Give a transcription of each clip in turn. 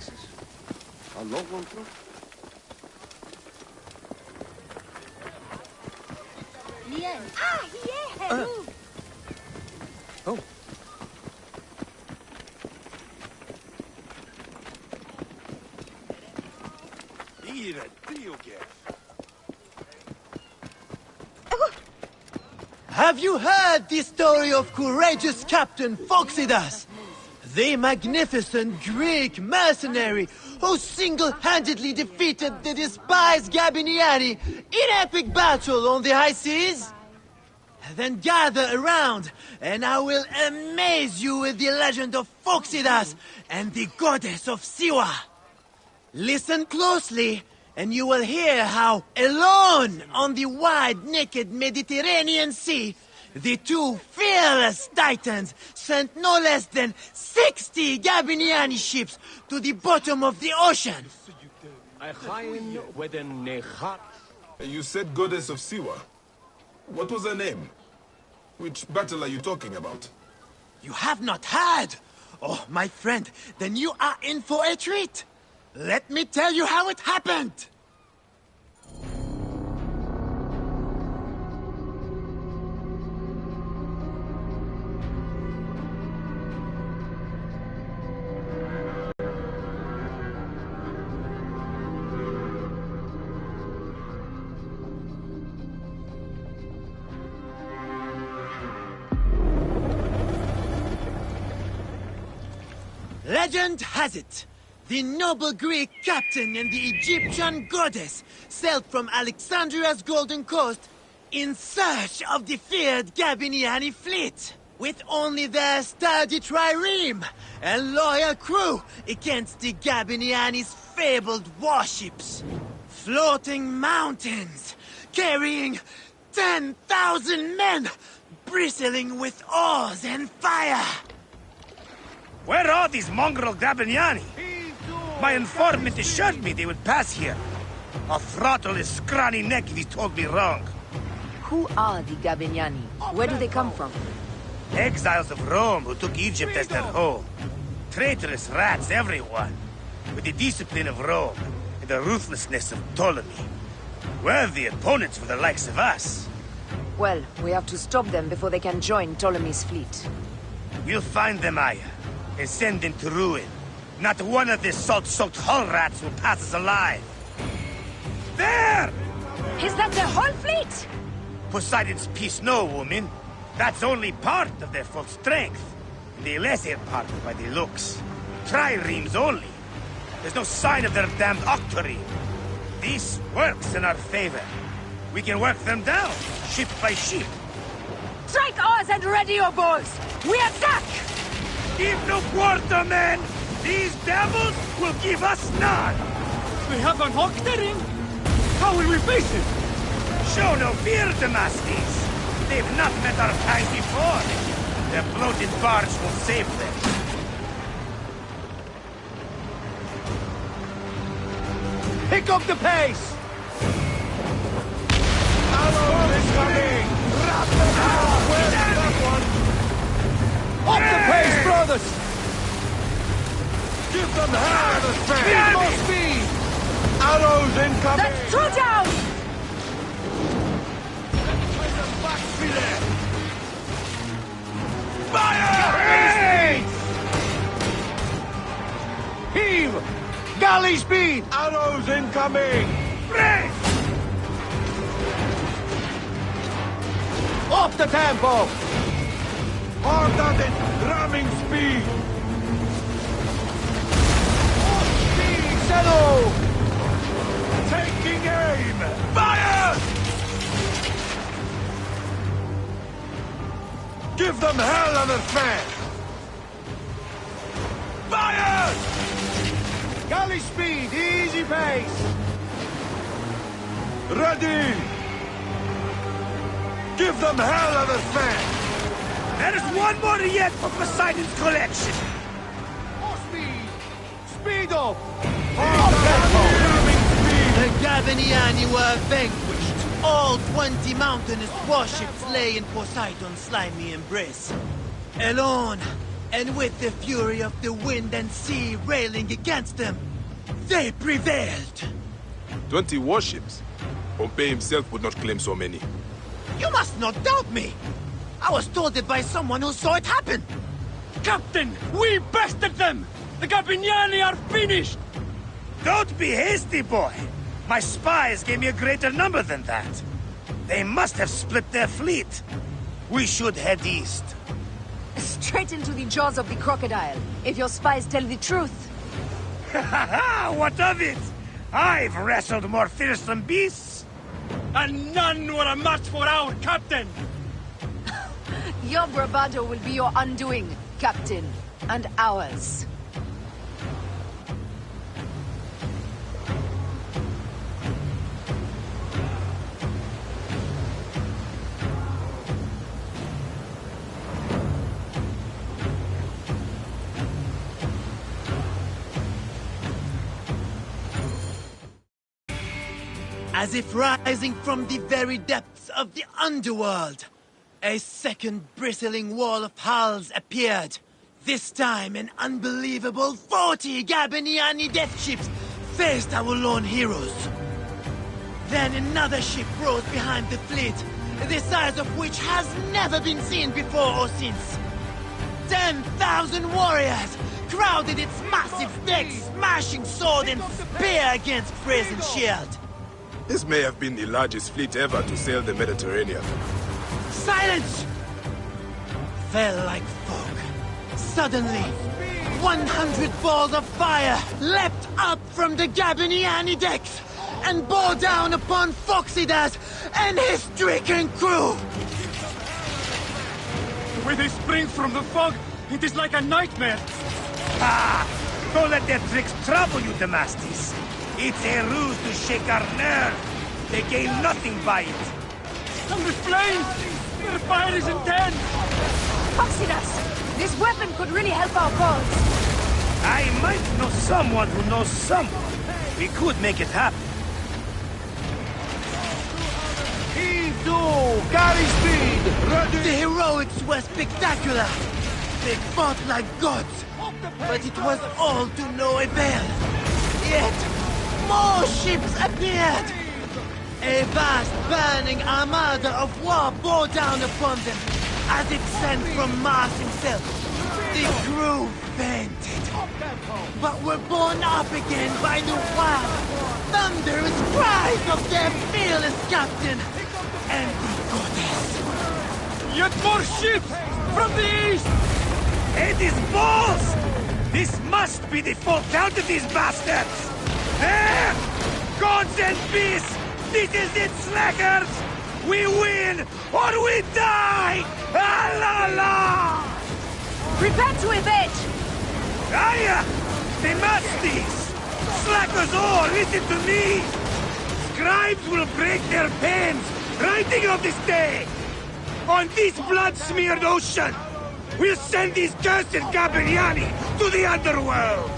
axes. A long one through? Lien. Ah, yeah! Oh. Have you heard the story of courageous Captain Phoxidas? The magnificent Greek mercenary who single-handedly defeated the despised Gabiniani in epic battle on the high seas? Then gather around, and I will amaze you with the legend of Phoxidas and the goddess of Siwa. Listen closely, and you will hear how, alone on the wide, naked Mediterranean Sea, the two fearless titans sent no less than 60 Gabiniani ships to the bottom of the ocean. You said goddess of Siwa. What was her name? Which battle are you talking about? You have not heard? Oh, my friend, then you are in for a treat. Let me tell you how it happened. Legend has it, the noble Greek captain and the Egyptian goddess sailed from Alexandria's Golden Coast in search of the feared Gabiniani fleet, with only their sturdy trireme and loyal crew against the Gabiniani's fabled warships. Floating mountains, carrying 10,000 men, bristling with oars and fire. Where are these mongrel Gabiniani? My informant assured me they would pass here. I'll throttle his scrawny neck if he told me wrong. Who are the Gabiniani? Where do they come from? Exiles of Rome who took Egypt as their home. Traitorous rats, everyone. With the discipline of Rome and the ruthlessness of Ptolemy. Worthy opponents for the likes of us. Well, we have to stop them before they can join Ptolemy's fleet. We'll find them, Aya, and send them to ruin. Not one of the salt-soaked hull rats will pass us alive. There! Is that the whole fleet? Poseidon's peace, no, woman. That's only part of their full strength. The lesser part by the looks. Triremes only. There's no sign of their damned octarine. This works in our favor. We can work them down, ship by ship. Strike oars and ready your bows! We attack! Give no quarter, men! These devils will give us none! We have an octarine? How will we face it? Show no fear, Damastes! They've not met our kind before. Their bloated barge will save them. Pick up the pace! Arrows is coming! Where's that one? Up the pace, brothers! Give them hell of a Speed more speed! Arrows incoming! That's two down! Fire! Heave! Galley speed! Arrows incoming! Brace! Up the tempo! Hard at it! Ramming speed! Settle! Taking aim! Fire! Give them hell of a fan! Fire! Galley speed, easy pace! Ready! Give them hell of a fan! There is one more yet for Poseidon's collection! More speed! Speed up! Ramming speed! The Gabiniani were vanquished. All 20 mountainous warships lay in Poseidon's slimy embrace. Alone, And with the fury of the wind and sea railing against them, they prevailed. 20 warships? Pompey himself would not claim so many. You must not doubt me! I was told it by someone who saw it happen! Captain, we bested them! The Gabiniani are finished! Don't be hasty, boy. My spies gave me a greater number than that. They must have split their fleet. We should head east. Straight into the jaws of the crocodile, if your spies tell the truth. What of it? I've wrestled more fearsome beasts. And none were a match for our captain! Your bravado will be your undoing, Captain. And ours. As if rising from the very depths of the underworld, a second bristling wall of hulls appeared. This time, an unbelievable 40 Gabiniani death ships faced our lone heroes. Then another ship rose behind the fleet, the size of which has never been seen before or since. 10,000 warriors crowded its massive decks, smashing sword and spear against brazen shield. This may have been the largest fleet ever to sail the Mediterranean. Silence! Fell like fog. Suddenly, 100 balls of fire leapt up from the Gabiniani decks and bore down upon Phoxidas and his stricken crew. The way they spring from the fog, it is like a nightmare! Don't let their tricks trouble you, Damastis. It's a ruse to shake our nerve. They gain nothing by it. And the flames! Their fire is intense! Phoxidas, this weapon could really help our cause. I might know someone who knows someone. We could make it happen. Carry speed! The heroics were spectacular. They fought like gods, but it was all to no avail. Yet, more ships appeared. A vast burning armada of war bore down upon them, as if sent from Mars himself. The crew fainted, but were borne up again by the wild, thunderous cries of their fearless captain and the goddess. Yet more ships! From the east! It is balls! This must be the full count of these bastards! There! Gods and beasts! This is it, slackers! We win or we die! Ah la la! Prepare to evade! Aya! Damastis! Slackers all, listen to me! Scribes will break their pens, writing of this day! On this blood-smeared ocean, we'll send these cursed Gabiniani to the underworld!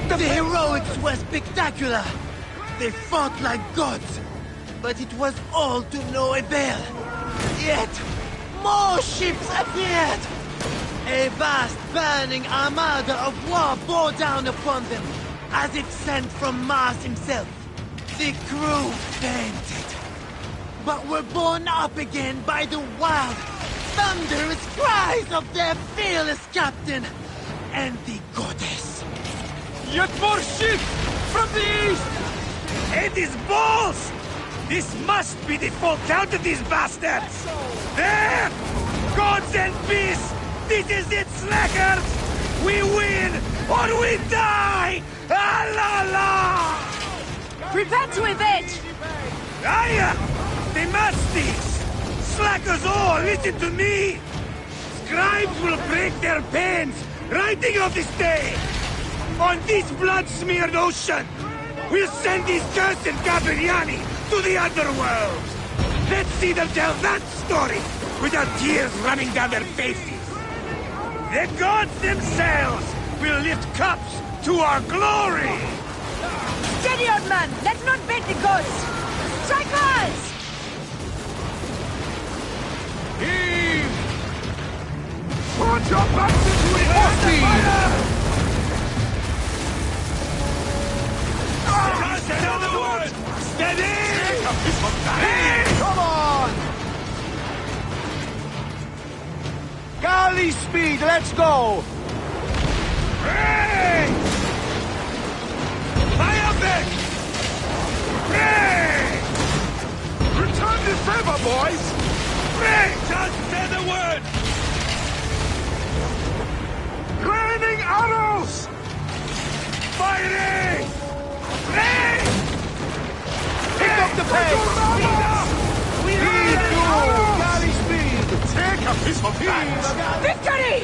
The heroics were spectacular. They fought like gods, but it was all to no avail. Yet, more ships appeared. A vast burning armada of war bore down upon them, as if sent from Mars himself. The crew fainted, but were borne up again by the wild, thunderous cries of their fearless captain and the goddess. Yet more ships! From the east! It is balls! This must be the full count of these bastards! There! Gods and beasts! This is it, slackers! We win or we die! Ah la la! Prepare to evade! Aya! Damastis! Slackers all, listen to me! Scribes will break their pens, writing of this day! On this blood-smeared ocean, we'll send these cursed Gabiniani to the underworld! Let's see them tell that story! without tears running down their faces. The gods themselves will lift cups to our glory! Steady, old man! Let's not bait the gods! Strikers! Heave! Put your backs into it for speed! Steady! Come on! Galley speed, let's go! Hey! Fire back! Hey! Return the favor, boys! Hey! Just say the word! Raining arrows! Fighting! Hey! Pick up the pace! Heave to galley speed! Take a piece of that! Victory!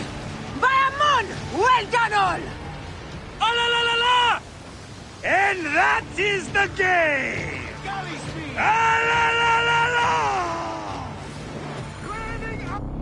By Amun! Well done, all! Ah, la, la, la, la! And that is the game! Galley speed! Ah, la, la, la, la! Raining arrows!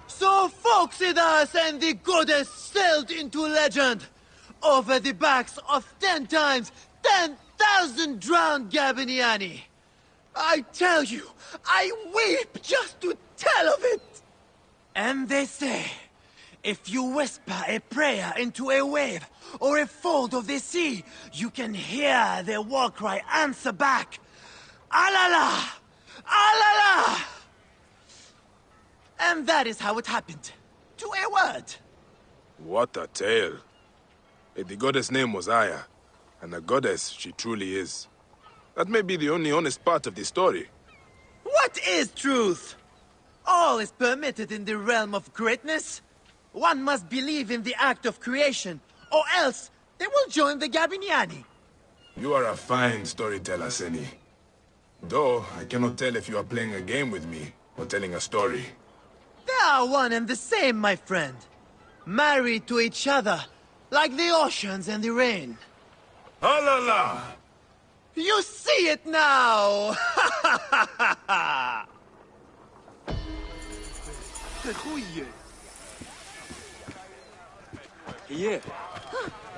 So Phoxidas and the goddess sailed into legend over the backs of 10 times 10,000 drowned Gabiniani. I tell you, I weep just to tell of it. And they say, if you whisper a prayer into a wave or a fold of the sea, you can hear their war cry answer back, Alala! Alala! And that is how it happened. To a word. What a tale. The goddess' name was Aya, and a goddess she truly is. That may be the only honest part of the story. What is truth? All is permitted in the realm of greatness. One must believe in the act of creation, or else they will join the Gabiniani. You are a fine storyteller, Seni. Though, I cannot tell if you are playing a game with me, or telling a story. They are one and the same, my friend. Married to each other, like the oceans and the rain. Halala! You see it now! Yeah.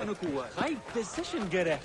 أنا كوا هاي position جرى.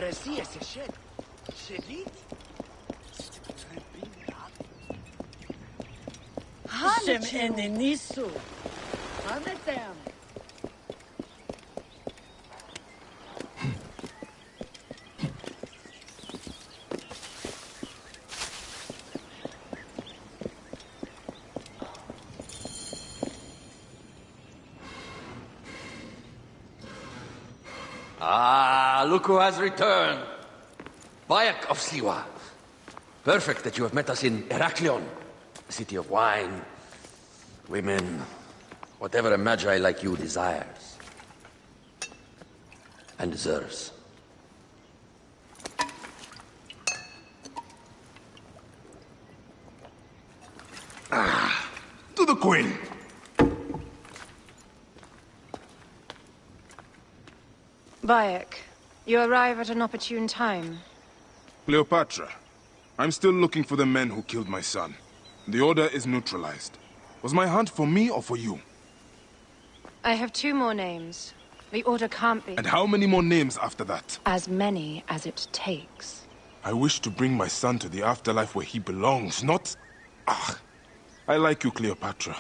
Heresia session. Shedit. Hanatu. Shem enenisu. Hanetem. Ah, look who has returned. Bayek of Siwa. Perfect that you have met us in Heraklion, the city of wine, women, whatever a magi like you desires. And deserves. To the Queen! Bayek, you arrive at an opportune time. Cleopatra, I'm still looking for the men who killed my son. The Order is neutralized. Was my hunt for me or for you? I have 2 more names. The Order can't be... And how many more names after that? As many as it takes. I wish to bring my son to the afterlife where he belongs, not... Ah, I like you, Cleopatra.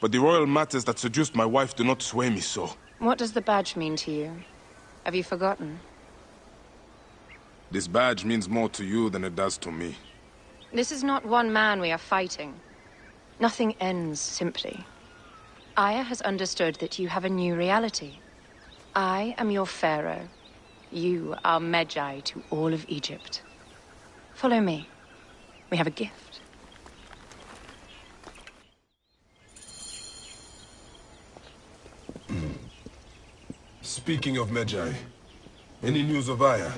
But the royal matters that seduced my wife do not sway me so. What does the badge mean to you? Have you forgotten? This badge means more to you than it does to me. This is not one man we are fighting. Nothing ends simply. Aya has understood that you have a new reality. I am your pharaoh. You are Magi to all of Egypt. Follow me. We have a gift. Speaking of Magi, any news of Aya?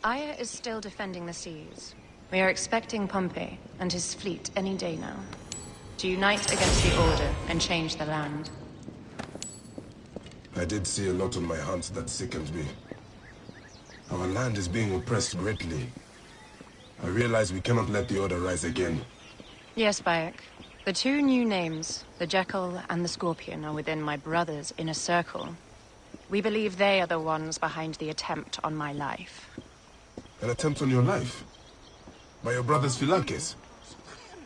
Aya is still defending the seas. We are expecting Pompey and his fleet any day now. To unite against the Order and change the land. I did see a lot on my hunt that sickened me. Our land is being oppressed greatly. I realize we cannot let the Order rise again. Yes, Bayek. The 2 new names, the Jekyll and the Scorpion, are within my brother's inner circle. We believe they are the ones behind the attempt on my life. An attempt on your life? By your brother's Phylakes?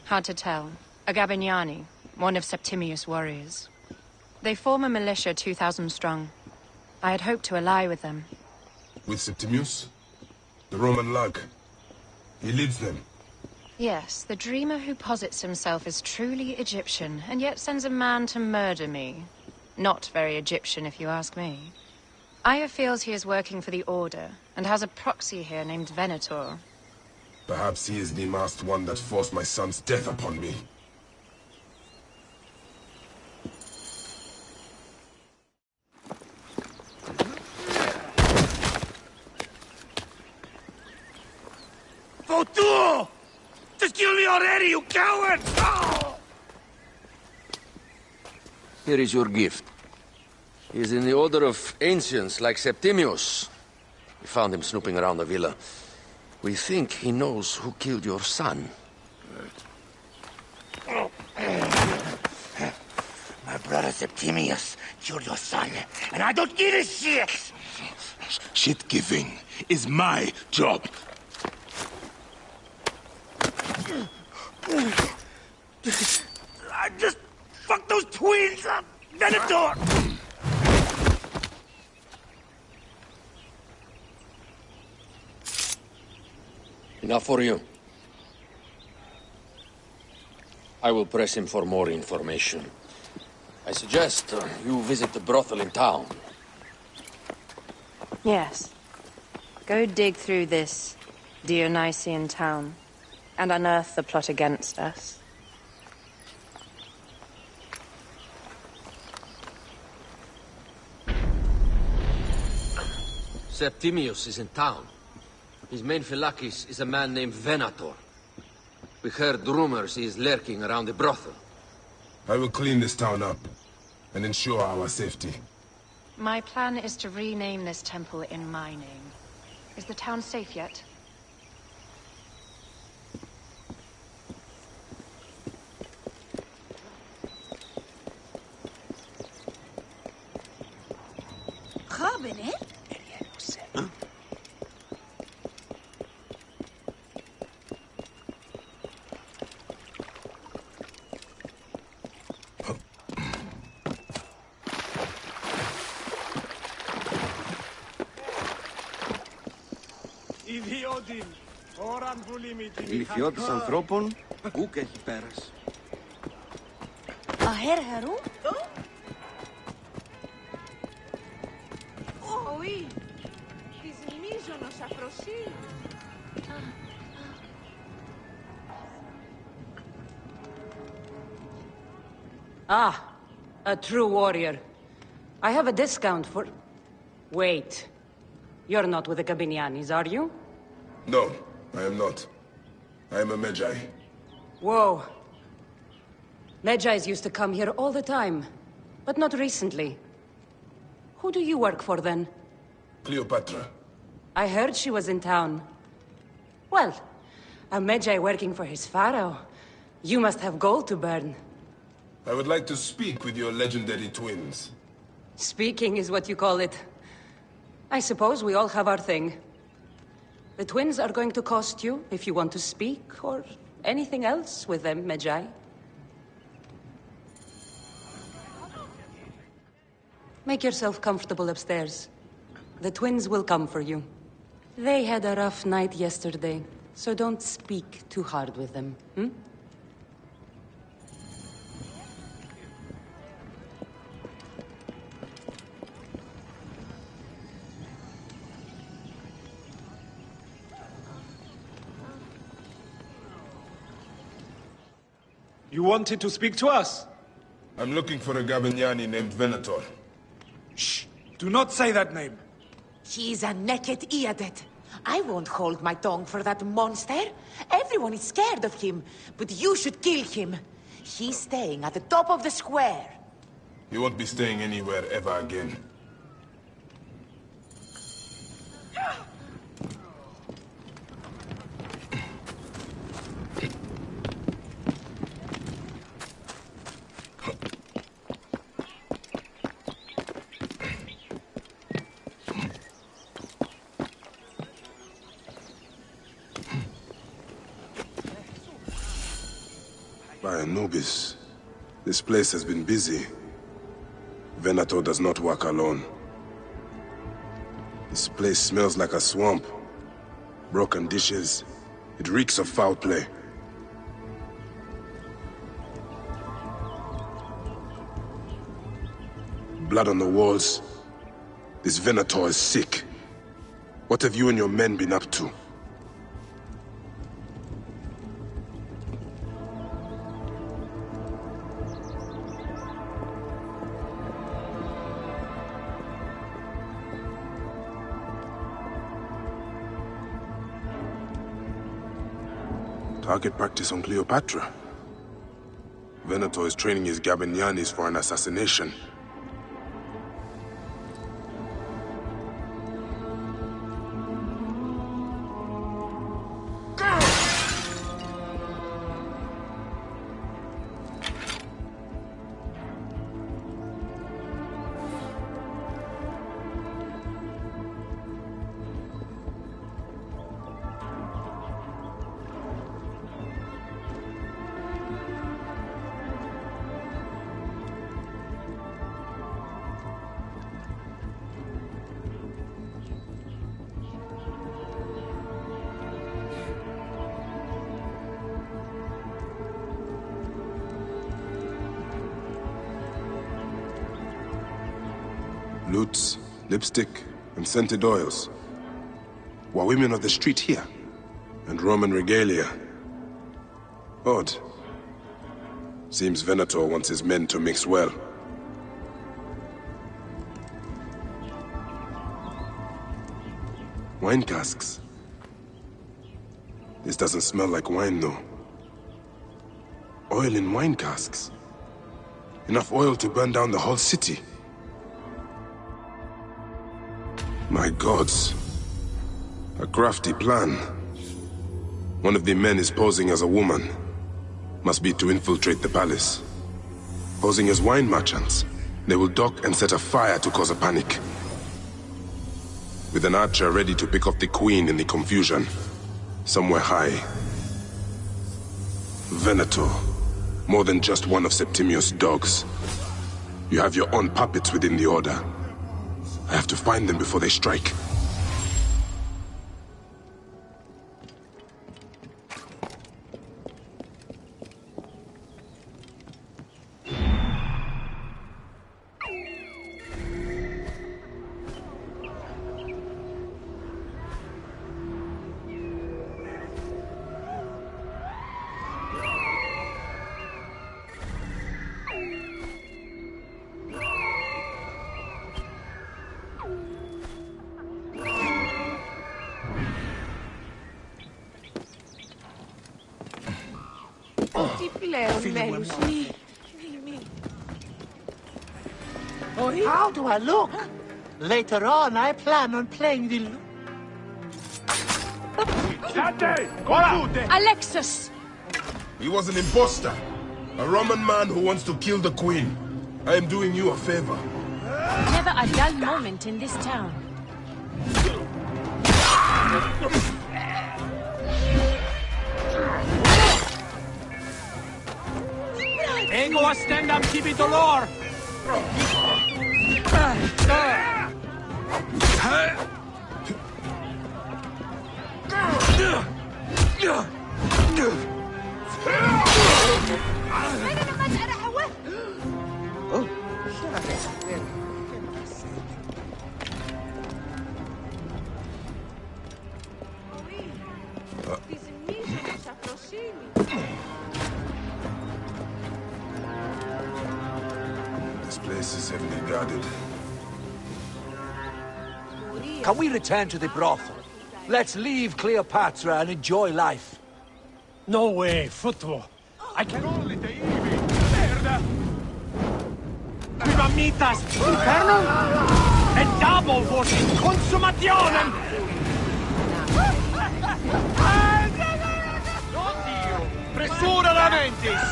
Hard to tell. A Gabiniani, one of Septimius' warriors. They form a militia 2,000 strong. I had hoped to ally with them. With Septimius? The Roman lug? He leads them? Yes, the dreamer who posits himself as truly Egyptian, and yet sends a man to murder me. Not very Egyptian, if you ask me. Aya feels he is working for the Order, and has a proxy here named Venator. Perhaps he is the masked one that forced my son's death upon me. Votu! Just kill me already, you coward! Oh! Here is your gift. He is in the order of ancients like Septimius. We found him snooping around the villa. We think he knows who killed your son. My brother Septimius killed your son, and I don't give a shit! Shit-giving is my job. I just fucked those twins up! Venator! Enough for you. I will press him for more information. I suggest you visit the brothel in town. Yes. Go dig through this Dionysian town, and unearth the plot against us. Septimius is in town. His main Phylakes is a man named Venator. We heard rumors he is lurking around the brothel. I will clean this town up and ensure our safety. My plan is to rename this temple in my name. Is the town safe yet? Η λυθιότητα ανθρώπων ούκ έχει πέρας. Aher Haru? Oui. Της μίζωνος αφροσύνης. Ah, a true warrior. I have a discount for... Wait. You're not with the Gabinianis, are you? No, I am not. I am a Medjay. Whoa. Medjais used to come here all the time, but not recently. Who do you work for, then? Cleopatra. I heard she was in town. Well, a Medjay working for his pharaoh. You must have gold to burn. I would like to speak with your legendary twins. Speaking is what you call it. I suppose we all have our thing. The twins are going to cost you if you want to speak, or anything else with them, Medjay. Make yourself comfortable upstairs. The twins will come for you. They had a rough night yesterday, so don't speak too hard with them, hmm? You wanted to speak to us? I'm looking for a Gabiniani named Venator. Shh! Do not say that name. He's a naked Iadet. I won't hold my tongue for that monster. Everyone is scared of him, but you should kill him. He's staying at the top of the square. He won't be staying anywhere ever again. By Anubis, this place has been busy. Venator does not work alone. This place smells like a swamp. Broken dishes. It reeks of foul play. Blood on the walls. This Venator is sick. What have you and your men been up to? Target practice on Cleopatra. Venator is training his Gabinianis for an assassination. Lutes, lipstick, and scented oils. Were women of the street here? And Roman regalia. Odd. Seems Venator wants his men to mix well. Wine casks. This doesn't smell like wine, though. Oil in wine casks. Enough oil to burn down the whole city. My gods. A crafty plan. One of the men is posing as a woman. Must be to infiltrate the palace. Posing as wine merchants, they will dock and set a fire to cause a panic. With an archer ready to pick off the queen in the confusion. Somewhere high. Venator. More than just one of Septimius' dogs. You have your own puppets within the Order. I have to find them before they strike. Leon Melus, me. How do I look? Later on, I plan on playing the... Alexis! He was an imposter. A Roman man who wants to kill the queen. I am doing you a favor. Never a dull moment in this town. Ego a stendam tibi dolor! This place is heavily guarded. Can we return to the brothel? Let's leave Cleopatra and enjoy life. No way, Futvo. I can only the Evi. Merda! Mamitas, Infernum! E double vos in consumationem! Oddio! Pressura la mentis!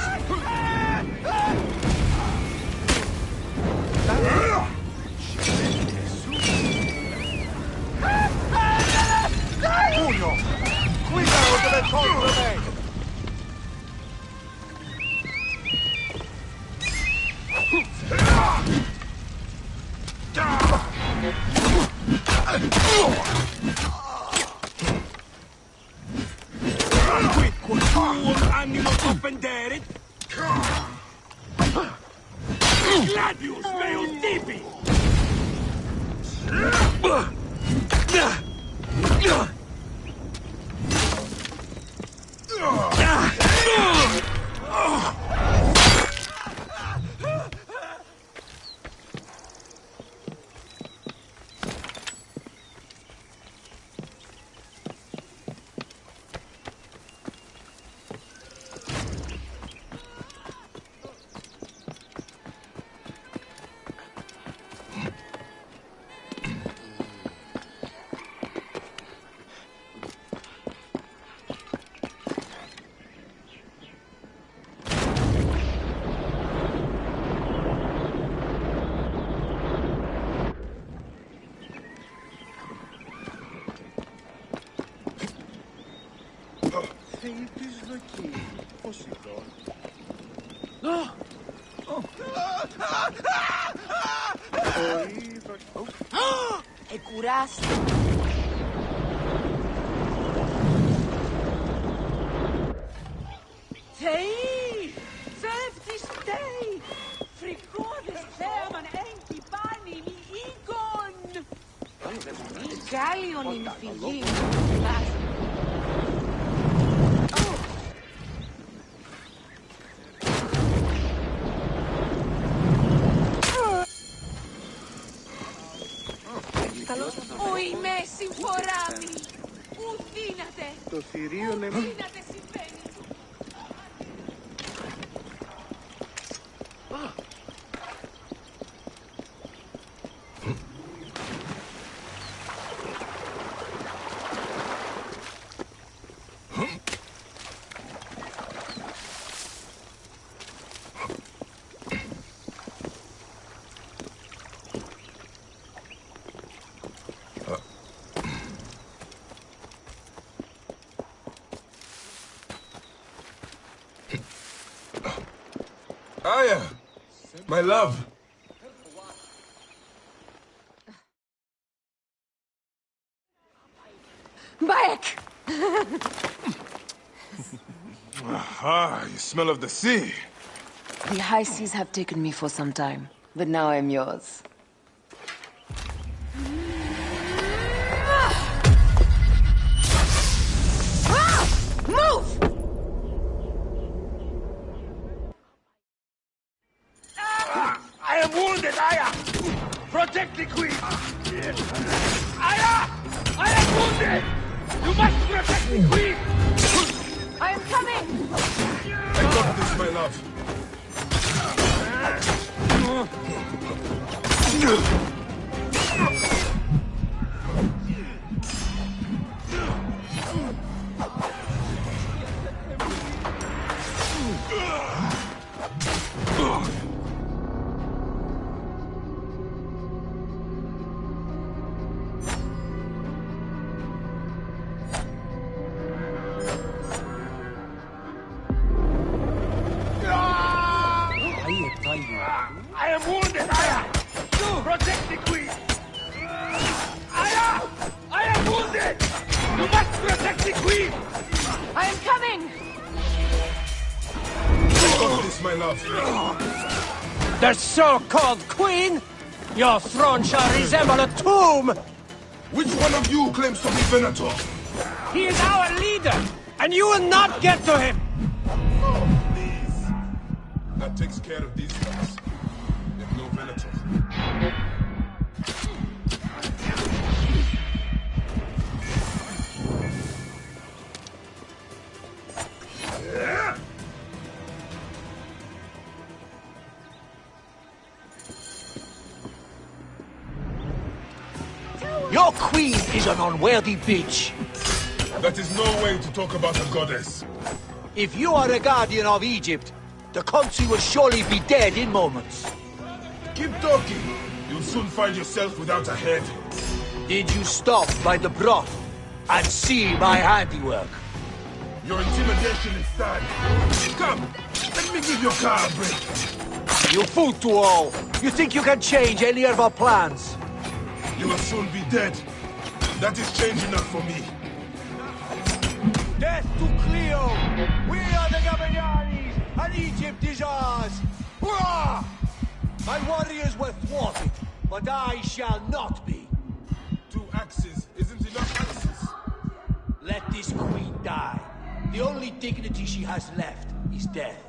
Pugno! Guidalo delle contro me! Quid quod animo compenderit? Gladius meus tibi! E curaste. Tei! Seftis tei! Frigodes Herman enki bani mi igon! Gallion in figli. Oi messi φοράμι! Ου δύναται! Το θηρίο λέμε... Δύναται συμβαίνει! Aya! My love! Bayek! Ah, you smell of the sea. The high seas have taken me for some time, but now I'm yours. Move! I am wounded, Aya! Protect the queen! Aya! I am wounded! You must protect the queen! I am coming! got this, my love. I am wounded, Aya! Protect the queen! Aya! I am wounded! You must protect the queen! I am coming! I got this, my love. The so-called queen? Your throne shall resemble a tomb! Which one of you claims to be Venator? He is our leader, and you will not get to him! Oh, please. That takes care of these guys. There's no Venator. Your queen is an unworthy bitch. That is no way to talk about a goddess. If you are a guardian of Egypt, the country will surely be dead in moments. Keep talking. You'll soon find yourself without a head. Did you stop by the broth and see my handiwork? Your intimidation is sad. Come, let me give your car a break. You fool to all. You think you can change any of our plans? You will soon be dead. That is change enough for me. Death to Cleo! We are the Gabanianis, and Egypt is ours! Hurrah! My warriors were thwarted, but I shall not be. 2 axes isn't enough axes. Let this queen die. The only dignity she has left is death.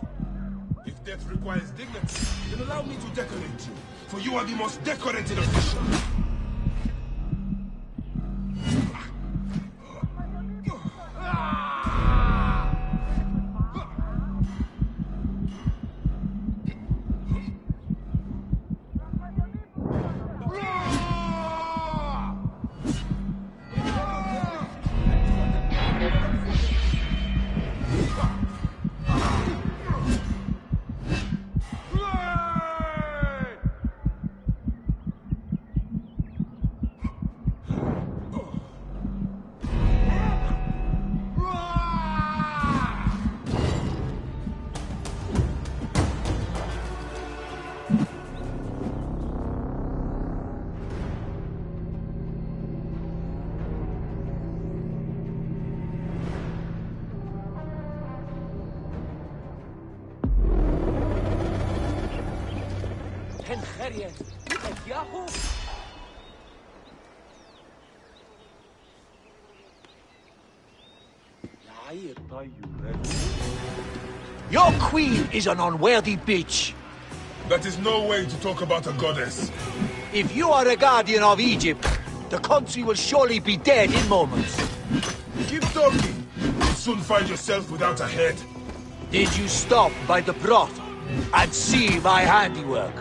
If death requires dignity, then allow me to decorate you, for you are the most decorated official. Your queen is an unworthy bitch. That is no way to talk about a goddess. If you are a guardian of Egypt, the country will surely be dead in moments. Keep talking. You'll soon find yourself without a head. Did you stop by the broth and see my handiwork?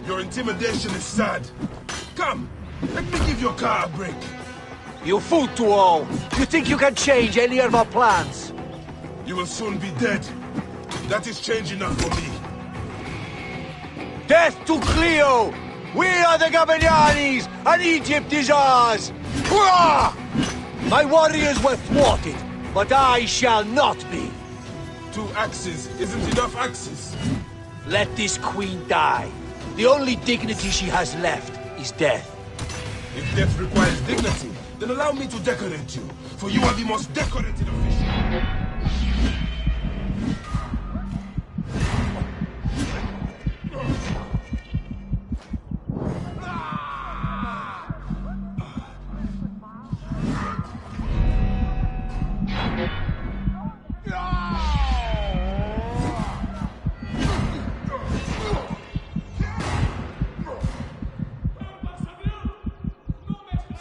Your intimidation is sad. Come, let me give your car a break. You fool to all. You think you can change any of our plans? You will soon be dead. That is change enough for me. Death to Cleo! We are the Gabanianis, and Egypt is ours! Hurrah! My warriors were thwarted, but I shall not be. 2 axes isn't enough axes. Let this queen die. The only dignity she has left is death. If death requires dignity, then allow me to decorate you, for you are the most decorated official.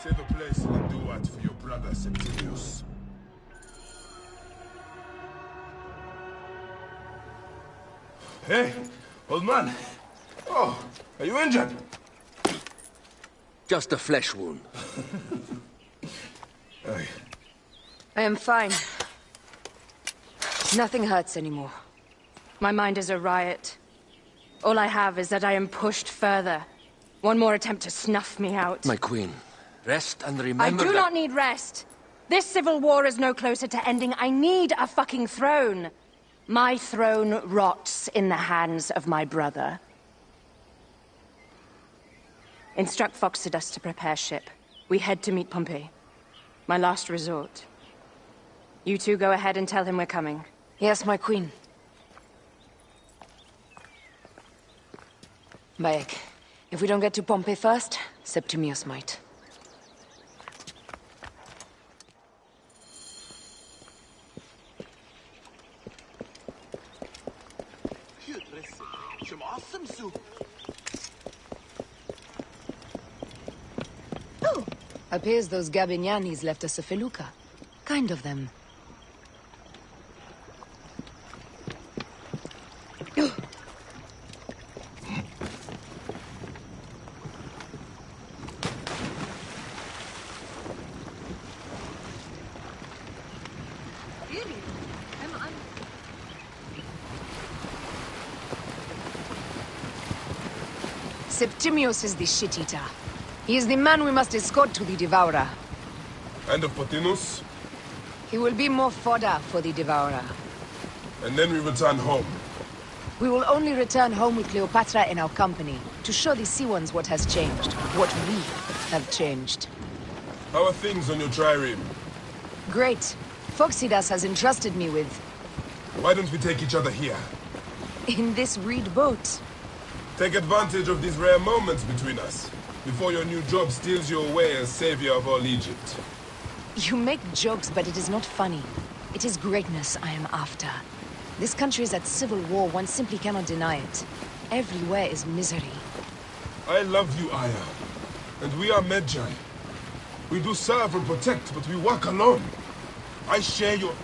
Save a place in the Duat for your brother Septimius. Hey, old man. Oh, are you injured? Just a flesh wound. Aye. I am fine. Nothing hurts anymore. My mind is a riot. All I have is that I am pushed further. One more attempt to snuff me out. My queen, rest and remember I do not need rest. This civil war is no closer to ending. I need a fucking throne. My throne rots in the hands of my brother. Instruct Phoxidas to prepare ship. We head to meet Pompey. My last resort. You two go ahead and tell him we're coming. Yes, my queen. Bayek, if we don't get to Pompey first, Septimius might. Oh, appears those Gabinianis left us a felucca. Kind of them. Septimius is the shit-eater. He is the man we must escort to the Devourer. And of Pothinus? He will be more fodder for the Devourer. And then we return home. We will only return home with Cleopatra in our company, to show the Sea Ones what has changed, what we have changed. How are things on your trireme? Great. Phoxidas has entrusted me with... Why don't we take each other here? in this reed boat. Take advantage of these rare moments between us, before your new job steals you away as savior of all Egypt. You make jokes, but it is not funny. It is greatness I am after. This country is at civil war, one simply cannot deny it. Everywhere is misery. I love you, Aya. And we are Medjay. We do serve and protect, but we work alone. I share your...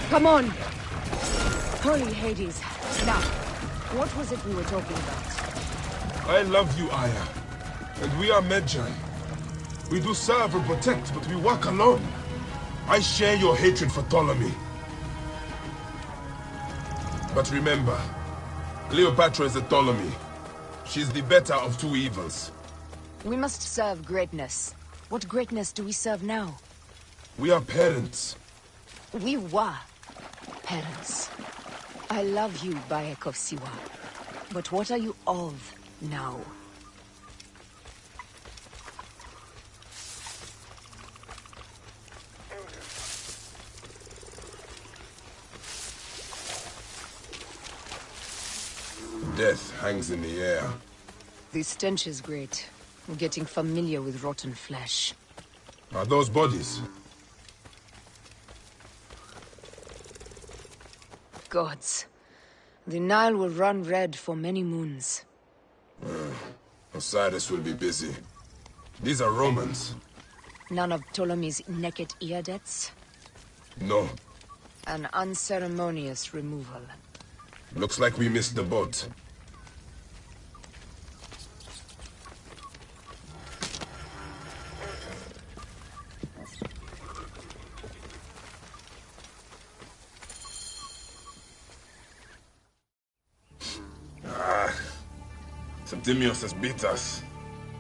Come on! Holy Hades. Now, what was it we were talking about? I love you, Aya. And we are Medjay. We do serve and protect, but we work alone. I share your hatred for Ptolemy. But remember, Cleopatra is a Ptolemy. She's the better of two evils. We must serve greatness. What greatness do we serve now? We are parents. We were parents. I love you, Bayek of Siwa. But what are you of now? Death hangs in the air. The stench is great. I'm getting familiar with rotten flesh. Are those bodies? Gods. The Nile will run red for many moons. Osiris will be busy. These are Romans. None of Ptolemy's naked eardets? No. An unceremonious removal. Looks like we missed the boat. Septimius has beat us.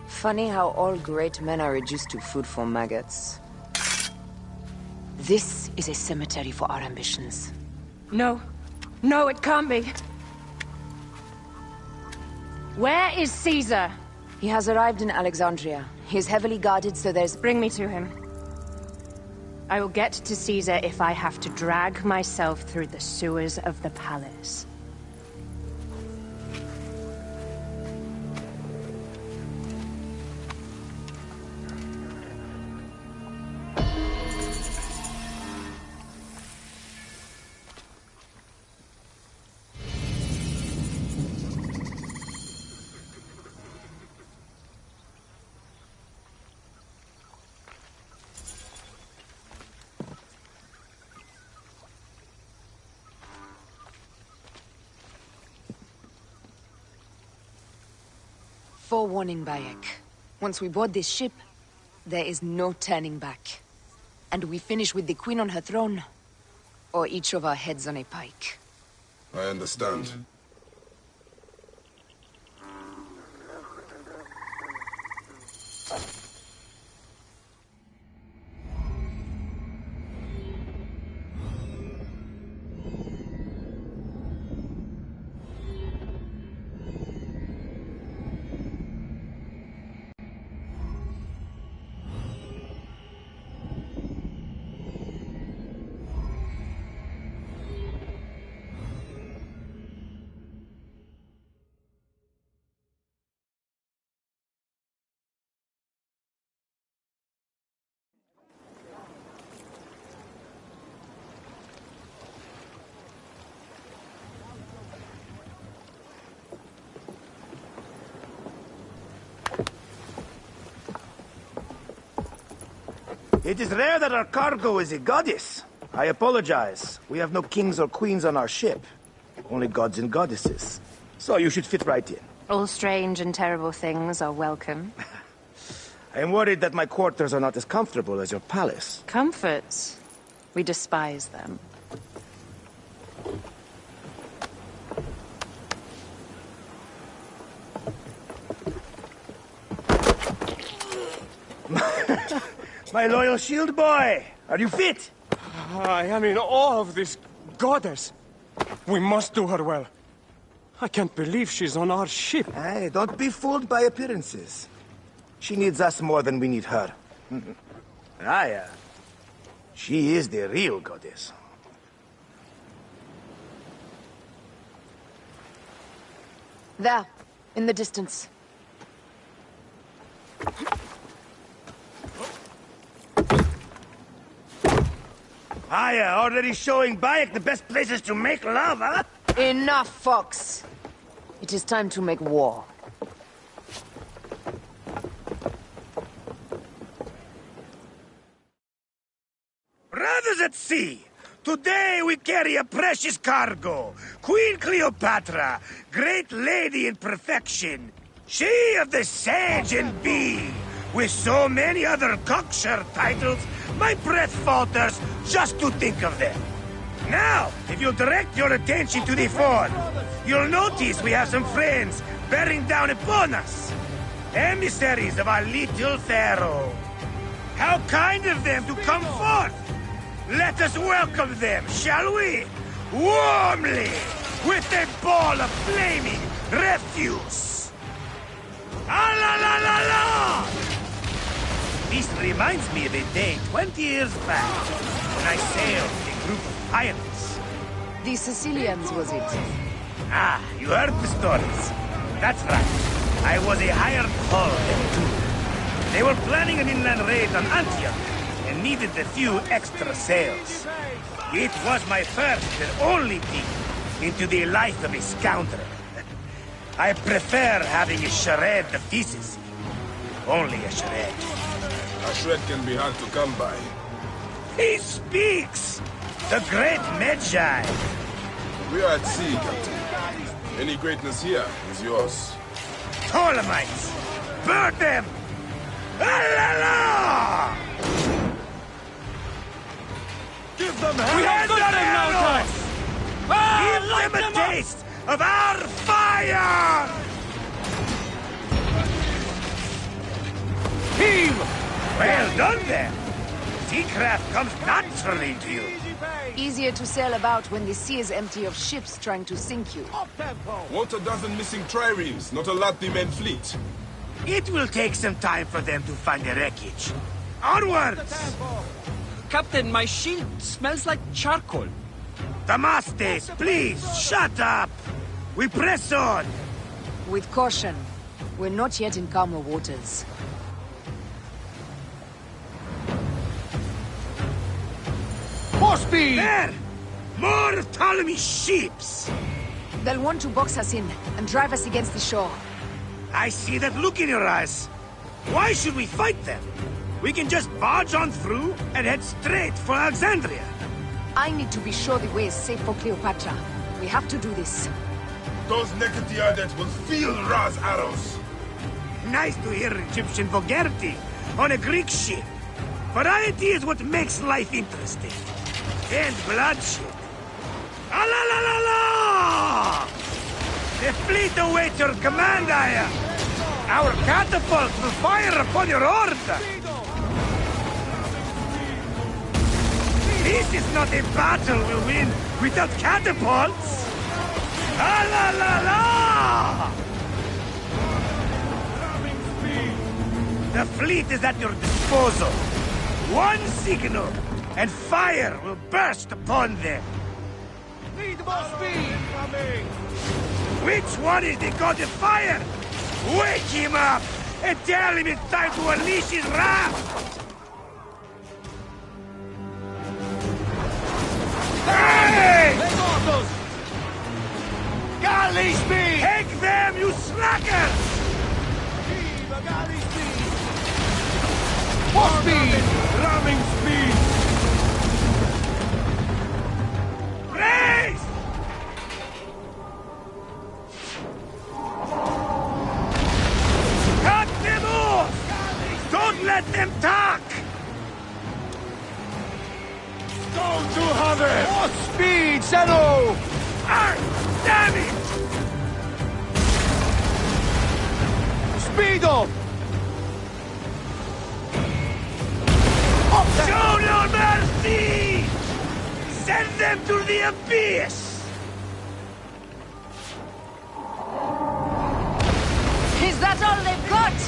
Funny how all great men are reduced to food for maggots. This is a cemetery for our ambitions. No. No, it can't be. Where is Caesar? He has arrived in Alexandria. He is heavily guarded, so there's... Bring me to him. I will get to Caesar if I have to drag myself through the sewers of the palace. Forewarning, Bayek. Once we board this ship, there is no turning back. And we finish with the Queen on her throne, or each of our heads on a pike. I understand. It is rare that our cargo is a goddess. I apologize. We have no kings or queens on our ship. Only gods and goddesses. So you should fit right in. All strange and terrible things are welcome. I am worried that my quarters are not as comfortable as your palace. Comforts? We despise them. My loyal shield boy! Are you fit? I am in awe of this goddess. We must do her well. I can't believe she's on our ship. Hey, don't be fooled by appearances. She needs us more than we need her. Aya, she is the real goddess. There, in the distance. Aya, already showing Bayek the best places to make love, huh? Enough, Fox. It is time to make war. Brothers at sea, today we carry a precious cargo. Queen Cleopatra, great lady in perfection. She of the Sage and Bee. With so many other cocksure titles, my breath falters just to think of them. Now, if you'll direct your attention to the fort, you'll notice we have some friends bearing down upon us. Emissaries of our little pharaoh. How kind of them to come forth! Let us welcome them, shall we? Warmly, with a ball of flaming refuse. Ah la la la la! This reminds me of a day 20 years back, when I sailed with a group of pirates. The Sicilians, was it? Ah, you heard the stories. That's right. I was a hired hull than two. They were planning an inland raid on Antioch, and needed a few extra sails. It was my first and only peek into the life of a scoundrel. I prefer having a charade of decency. Only a charade. A shred can be hard to come by. He speaks! The great Magi! We are at sea, Captain. Any greatness here is yours. Ptolemaites! Burn them! Ah, Give them hell! We have got them now, guys! Give them a taste of our fire! Heave! Well done there! Seacraft comes naturally to you. Easier to sail about when the sea is empty of ships trying to sink you. Want a dozen missing triremes, not a Latvian fleet. It will take some time for them to find the wreckage. Onwards! Captain, my shield smells like charcoal. Damastes, please, shut up! We press on! With caution. We're not yet in calmer waters. More speed! There! More of Ptolemy's ships! They'll want to box us in and drive us against the shore. I see that look in your eyes. Why should we fight them? We can just barge on through and head straight for Alexandria. I need to be sure the way is safe for Cleopatra. We have to do this. Those Neketiadet will feel Ra's arrows. nice to hear Egyptian vulgarity on a Greek ship. Variety is what makes life interesting. And bloodshed. Ah la la la la! The fleet awaits your command, Aya. Our catapults will fire upon your order. This is not a battle we'll win without catapults. Ah la la la! The fleet is at your disposal. One signal, and fire will burst upon them. Need more speed! Coming! Which one is the god of fire? Wake him up and tell him it's time to unleash his wrath! Hey! Legotos! Galley speed! Take them, you slackers! Viva galley speed! More speed! Ramming speed! Race! Cut them off! Don't let them talk! Go to heaven! More speed, Zeno! Ah, damn it! Speed up! Show no mercy! Send them to the abyss! Is that all they've got?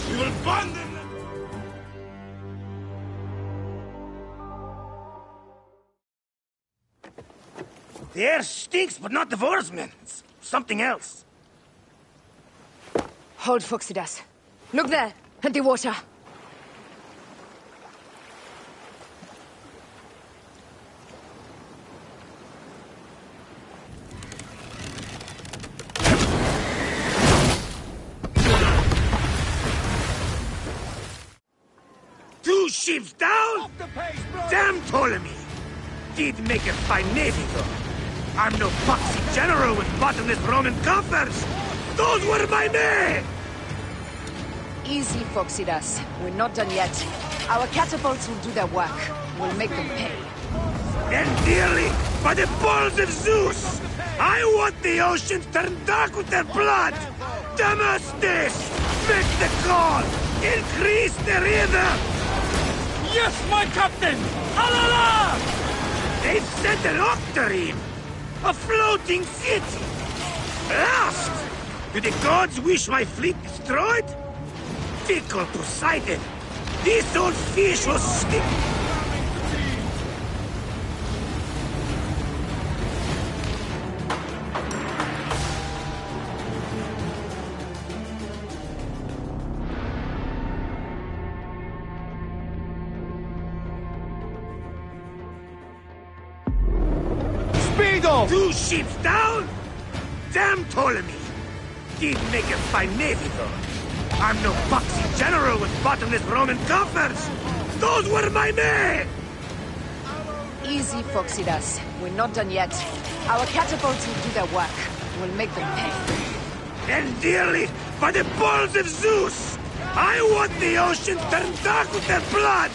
We will burn them! The air stinks, but not the Vorsman. It's something else. Hold, Phoxidas. Look there, at the water. Two ships down? Damn Ptolemy! Did make a fine navy, though. I'm no foxy general with bottomless Roman coffers! Those were my men! Easy, Phoxidas. We're not done yet. Our catapults will do their work. We'll make them pay. Then dearly, by the balls of Zeus! I want the oceans turned dark with their blood! Damastes! Make the call! Increase the rhythm! Yes, my captain! Alala! They've sent an octarine! A floating city! Lost! Do the gods wish my fleet destroyed? Tickle Poseidon! This old fish will stick... Two ships down? Damn Ptolemy! Did make a fine navy, though. I'm no foxy general with bottomless Roman coffers! Those were my men! Easy, Phoxidas. We're not done yet. Our catapults will do their work. We'll make them pay. Then dearly, by the balls of Zeus! I want the ocean turned dark with their blood!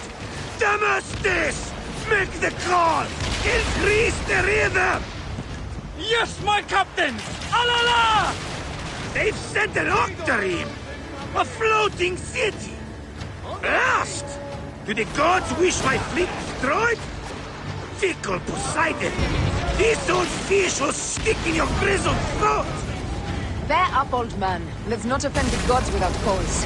Damastes! Make the call! Increase the rhythm! Yes, my captain! Alala! They've sent an octarine! A floating city! Lost! Do the gods wish my fleet destroyed? Tickle Poseidon! This old fish will stick in your grizzled throat! Bear up, old man. Let's not offend the gods without cause.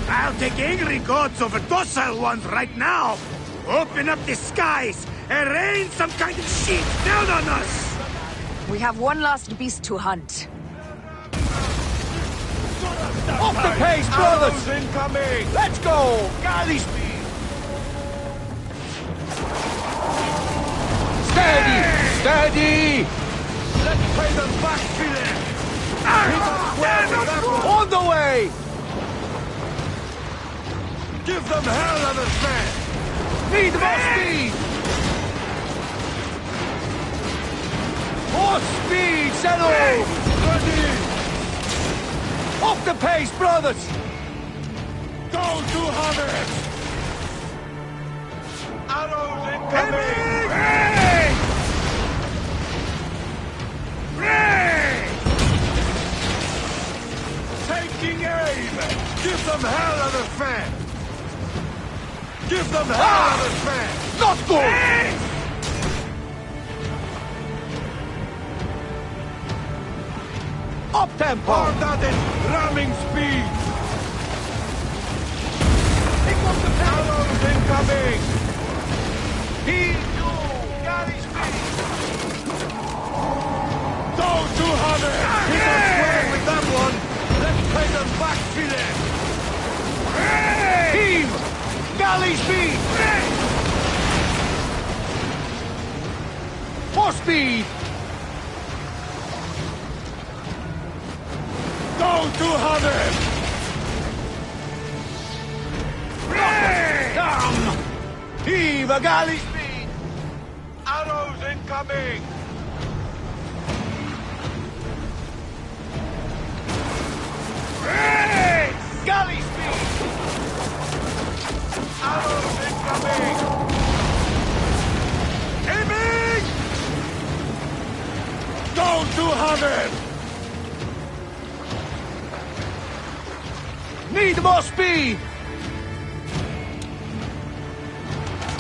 I'll take angry gods over docile ones right now! Open up the skies and rain some kind of shit down on us! We have one last beast to hunt. Off the pace, brothers! Incoming! Let's go! Galley speed! Steady! Steady! Let's pay them back, Philip! On the way! Give them hell of a fan! Need more speed! More speed, Zeno! Ready! Up the pace, brothers! Go to Hubbard! Arrows incoming! Ray! Ray! Taking aim! Give them hell of a fan! Give them hell of a fan! Not good! Ray! Up tempo! Hard at it! Ramming speed! Pick up the arrows incoming! P2! Galley speed! Go to Hunter! Hit us square with that one! Let's play them back to them! Team! Galley speed! More speed! Go to Hunter! Down! Heave a galley speed! Arrows incoming! Galley speed! Arrows incoming! Aiming! Go to Hunter! Need more speed!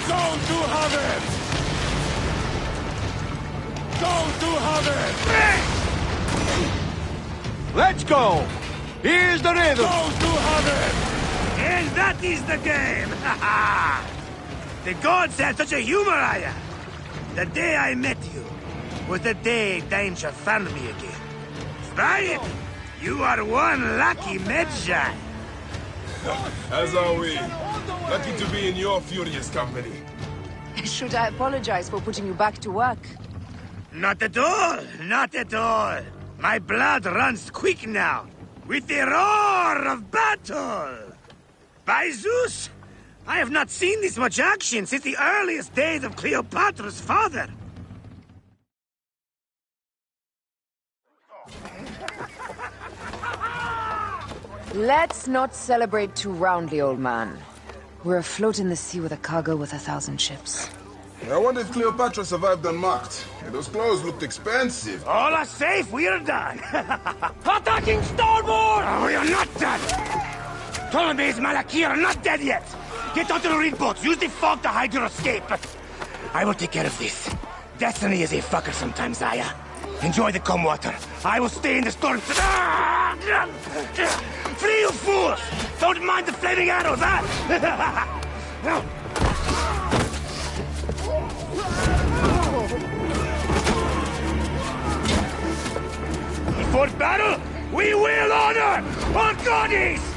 Go to Hunter! Go to Hunter! Let's go! Here's the rhythm! Go to Hunter! And that is the game! The gods had such a humor, Aya! The day I met you was the day danger found me again. Try it! You are one lucky Medjay! As are we. Lucky to be in your furious company. Should I apologize for putting you back to work? Not at all! Not at all! My blood runs quick now, with the roar of battle! By Zeus! I have not seen this much action since the earliest days of Cleopatra's father! Let's not celebrate too roundly, old man. We're afloat in the sea with a cargo worth 1,000 ships. I wonder if Cleopatra survived unmarked. Those clothes looked expensive. All are safe, we're done! Attacking starboard! Oh, we are not done! Ptolemy's Malaki are not dead yet! Get onto the reed boats, use the fog to hide your escape! I will take care of this. Destiny is a fucker sometimes, Aya. Enjoy the calm water. I will stay in the storm. Flee, you fools! Don't mind the flaming arrows, huh? For battle, we will honor our goddess!